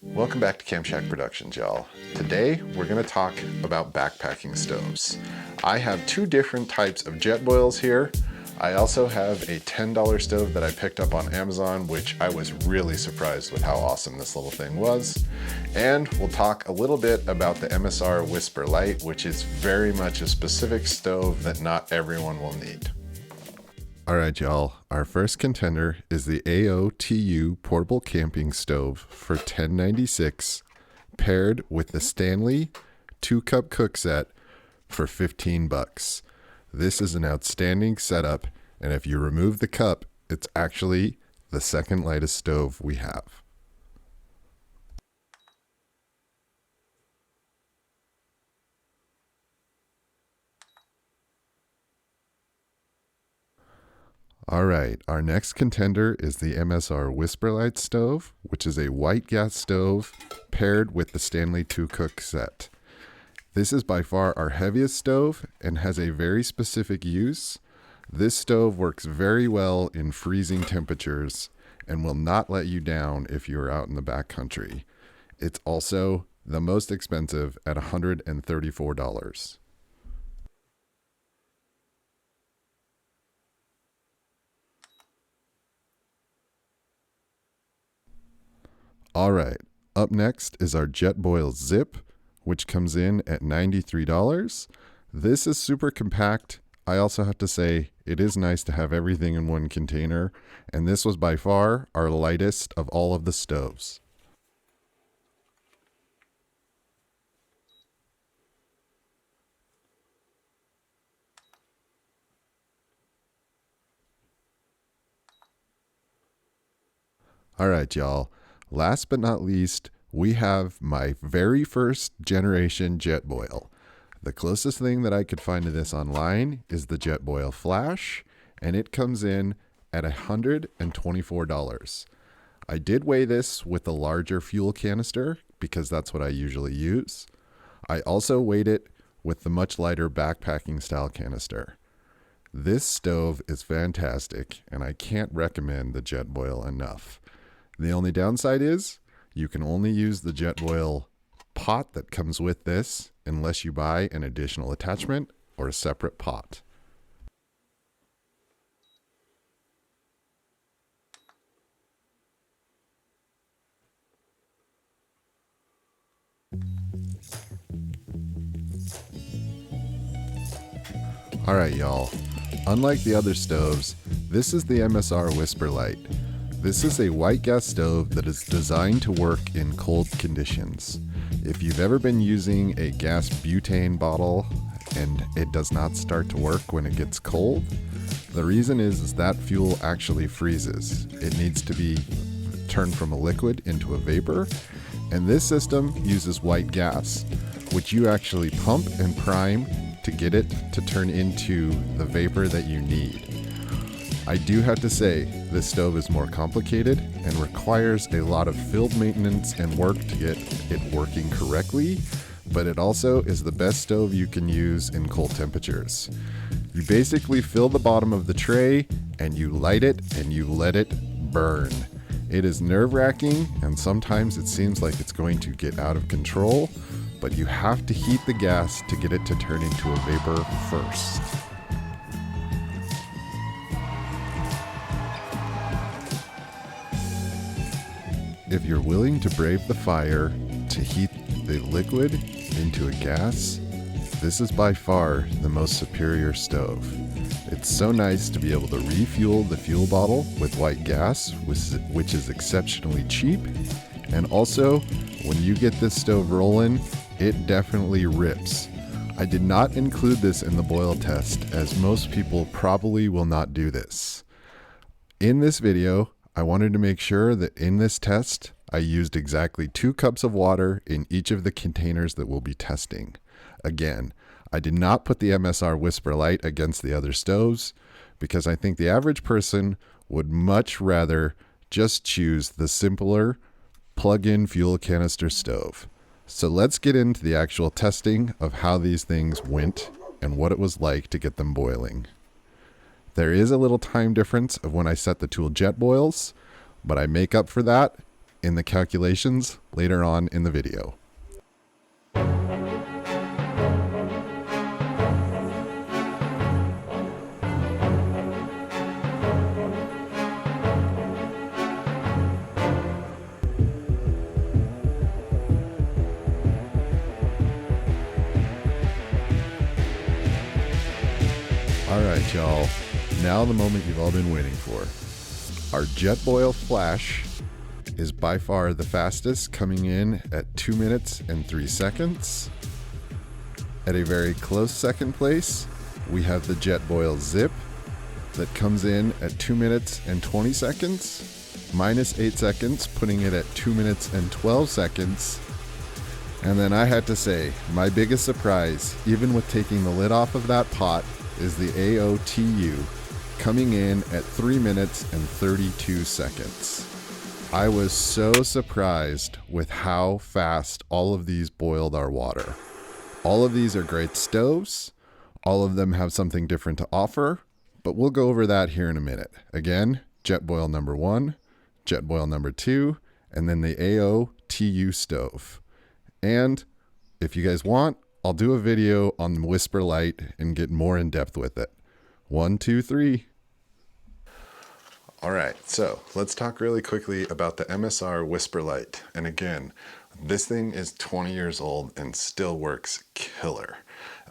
Welcome back to Camp Shack Productions, y'all. Today, we're going to talk about backpacking stoves. I have two different types of jet boils here. I also have a $10 stove that I picked up on Amazon, which I was really surprised with how awesome this little thing was. And we'll talk a little bit about the MSR Whisper Light, which is very much a specific stove that not everyone will need. All right, y'all. Our first contender is the A.O.T portable camping stove for $10.96, paired with the Stanley 2-cup cook set for $15. This is an outstanding setup, and if you remove the cup, it's actually the second lightest stove we have. All right, our next contender is the MSR Whisper Light stove, which is a white gas stove paired with the Stanley 2-cook set. This is by far our heaviest stove and has a very specific use. This stove works very well in freezing temperatures and will not let you down if you are out in the backcountry. It's also the most expensive at $134. All right, up next is our Jetboil Zip, which comes in at $93. This is super compact. I also have to say it is nice to have everything in one container, and this was by far our lightest of all of the stoves. All right, y'all. Last but not least, we have my very first generation Jetboil. The closest thing that I could find to this online is the Jetboil Flash, and it comes in at $124. I did weigh this with a larger fuel canister because that's what I usually use. I also weighed it with the much lighter backpacking style canister. This stove is fantastic, and I can't recommend the Jetboil enough. The only downside is you can only use the Jetboil pot that comes with this unless you buy an additional attachment or a separate pot. All right, y'all. Unlike the other stoves, this is the MSR Whisper Light. This is a white gas stove that is designed to work in cold conditions. If you've ever been using a gas butane bottle and it does not start to work when it gets cold, the reason is that fuel actually freezes. It needs to be turned from a liquid into a vapor, and this system uses white gas, which you actually pump and prime to get it to turn into the vapor that you need. I do have to say, this stove is more complicated and requires a lot of field maintenance and work to get it working correctly, but it also is the best stove you can use in cold temperatures. You basically fill the bottom of the tray and you light it and you let it burn. It is nerve-wracking and sometimes it seems like it's going to get out of control, but you have to heat the gas to get it to turn into a vapor first. If you're willing to brave the fire to heat the liquid into a gas, this is by far the most superior stove. It's so nice to be able to refuel the fuel bottle with white gas, which is exceptionally cheap. And also, when you get this stove rolling, it definitely rips. I did not include this in the boil test, as most people probably will not do this. In this video, I wanted to make sure that in this test, I used exactly 2 cups of water in each of the containers that we'll be testing. Again, I did not put the MSR Whisper Light against the other stoves because I think the average person would much rather just choose the simpler plug-in fuel canister stove. So let's get into the actual testing of how these things went and what it was like to get them boiling. There is a little time difference of when I set the tool jet boils, but I make up for that in the calculations later on in the video. All right, y'all. Now the moment you've all been waiting for. Our jet boil flash is by far the fastest, coming in at 2 minutes and 3 seconds. At a very close second place, we have the jet boil zip that comes in at 2 minutes and 20 seconds, minus 8 seconds, putting it at 2 minutes and 12 seconds. And then I had to say, my biggest surprise, even with taking the lid off of that pot, is the AOTU coming in at 3 minutes and 32 seconds. I was so surprised with how fast all of these boiled our water. All of these are great stoves. All of them have something different to offer, but we'll go over that here in a minute. Again, jet boil number 1, jet boil number 2, and then the AOTU stove. And if you guys want, I'll do a video on the Whisper Light and get more in depth with it. 1, 2, 3. All right, so let's talk really quickly about the MSR Whisper Light. And again, this thing is 20 years old and still works killer.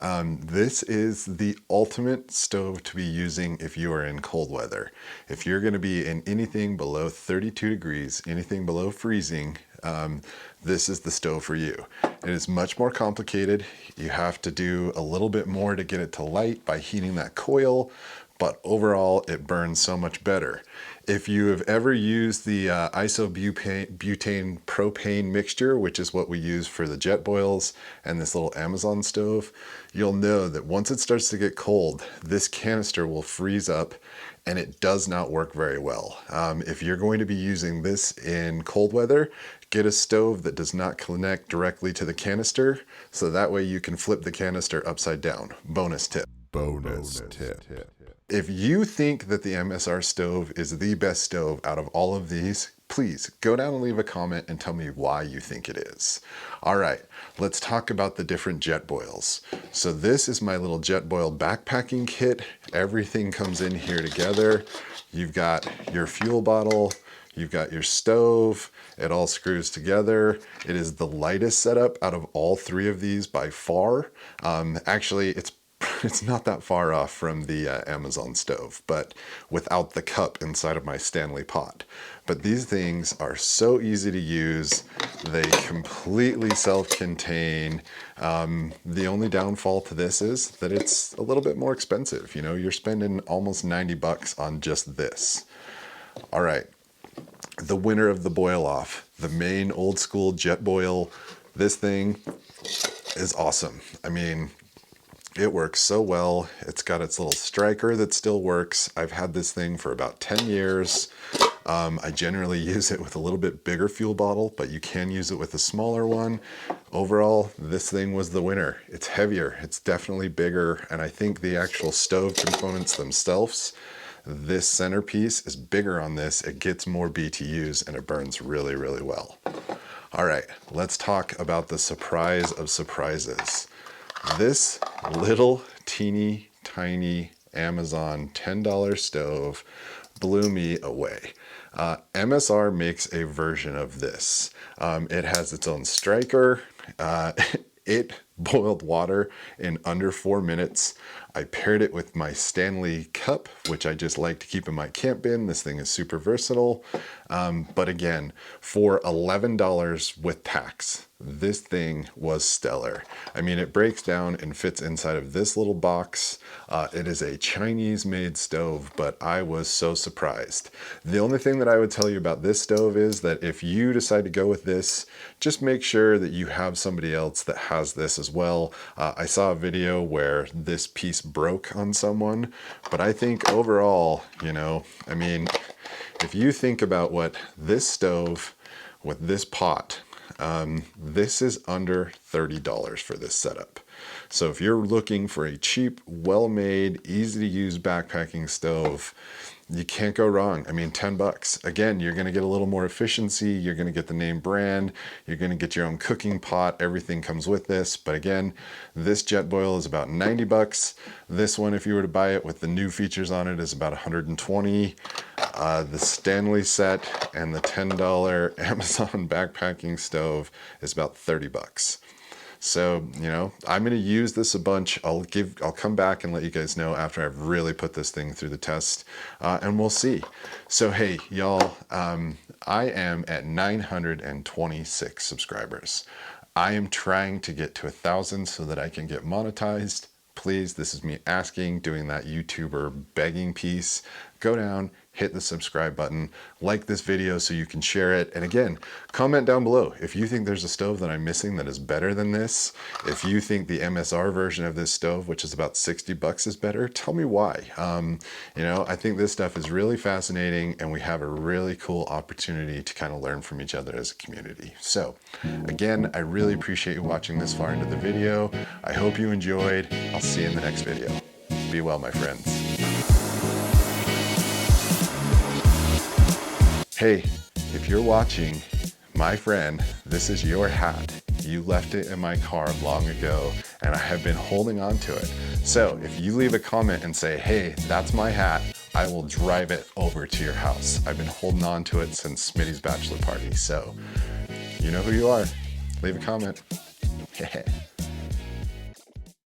This is the ultimate stove to be using if you are in cold weather. If you're going to be in anything below 32 degrees, anything below freezing, this is the stove for you. It is much more complicated. You have to do a little bit more to get it to light by heating that coil, but overall it burns so much better. If you have ever used the isobutane propane mixture, which is what we use for the jet boils and this little Amazon stove, you'll know that once it starts to get cold, this canister will freeze up and it does not work very well. If you're going to be using this in cold weather, get a stove that does not connect directly to the canister, so that way you can flip the canister upside down. Bonus tip. Bonus tip. If you think that the MSR stove is the best stove out of all of these, please go down and leave a comment and tell me why you think it is. All right, let's talk about the different jet boils. So this is my little jet boil backpacking kit. Everything comes in here together. You've got your fuel bottle, you've got your stove, it all screws together. It is the lightest setup out of all three of these by far. Actually, it's not that far off from the Amazon stove, but without the cup inside of my Stanley pot. But these things are so easy to use. They completely self-contain. The only downfall to this is that it's a little bit more expensive. You know, you're spending almost 90 bucks on just this. All right, the winner of the boil off, the main old school jet boil. This thing is awesome. I mean, it works so well. It's got its little striker that still works. I've had this thing for about 10 years. I generally use it with a little bit bigger fuel bottle, but you can use it with a smaller one. Overall, this thing was the winner. It's heavier, it's definitely bigger, and I think the actual stove components themselves, this centerpiece is bigger on this. It gets more BTUs and it burns really, really well. All right, let's talk about the surprise of surprises. This little teeny tiny Amazon $10 stove blew me away. MSR makes a version of this. It has its own striker. It boiled water in under 4 minutes. I paired it with my Stanley cup, which I just like to keep in my camp bin. This thing is super versatile. But again, for $11 with tax, this thing was stellar. I mean, it breaks down and fits inside of this little box. It is a Chinese-made stove, but I was so surprised. The only thing that I would tell you about this stove is that if you decide to go with this, just make sure that you have somebody else that has this as well. I saw a video where this piece broke on someone, but I think overall, you know, I mean, if you think about what this stove with this pot, this is under $30 for this setup. So if you're looking for a cheap, well-made, easy to use backpacking stove, you can't go wrong. I mean, 10 bucks. Again, you're gonna get a little more efficiency, you're gonna get the name brand, you're gonna get your own cooking pot, everything comes with this. But again, this Jetboil is about 90 bucks. This one, if you were to buy it with the new features on it, is about 120. The Stanley set and the $10 Amazon backpacking stove is about 30 bucks. So, you know, I'm going to use this a bunch. I'll come back and let you guys know after I've really put this thing through the test, and we'll see. So, hey, y'all, I am at 926 subscribers. I am trying to get to 1,000 so that I can get monetized. Please, this is me asking, doing that YouTuber begging piece. Go down, hit the subscribe button, like this video so you can share it. And again, comment down below if you think there's a stove that I'm missing that is better than this. If you think the MSR version of this stove, which is about 60 bucks, is better, tell me why. You know, I think this stuff is really fascinating and we have a really cool opportunity to kind of learn from each other as a community. So again, I really appreciate you watching this far into the video. I hope you enjoyed. I'll see you in the next video. Be well, my friends. Hey, if you're watching, my friend, this is your hat. You left it in my car long ago and I have been holding on to it. So if you leave a comment and say, hey, that's my hat, I will drive it over to your house. I've been holding on to it since Smitty's bachelor party. So you know who you are. Leave a comment.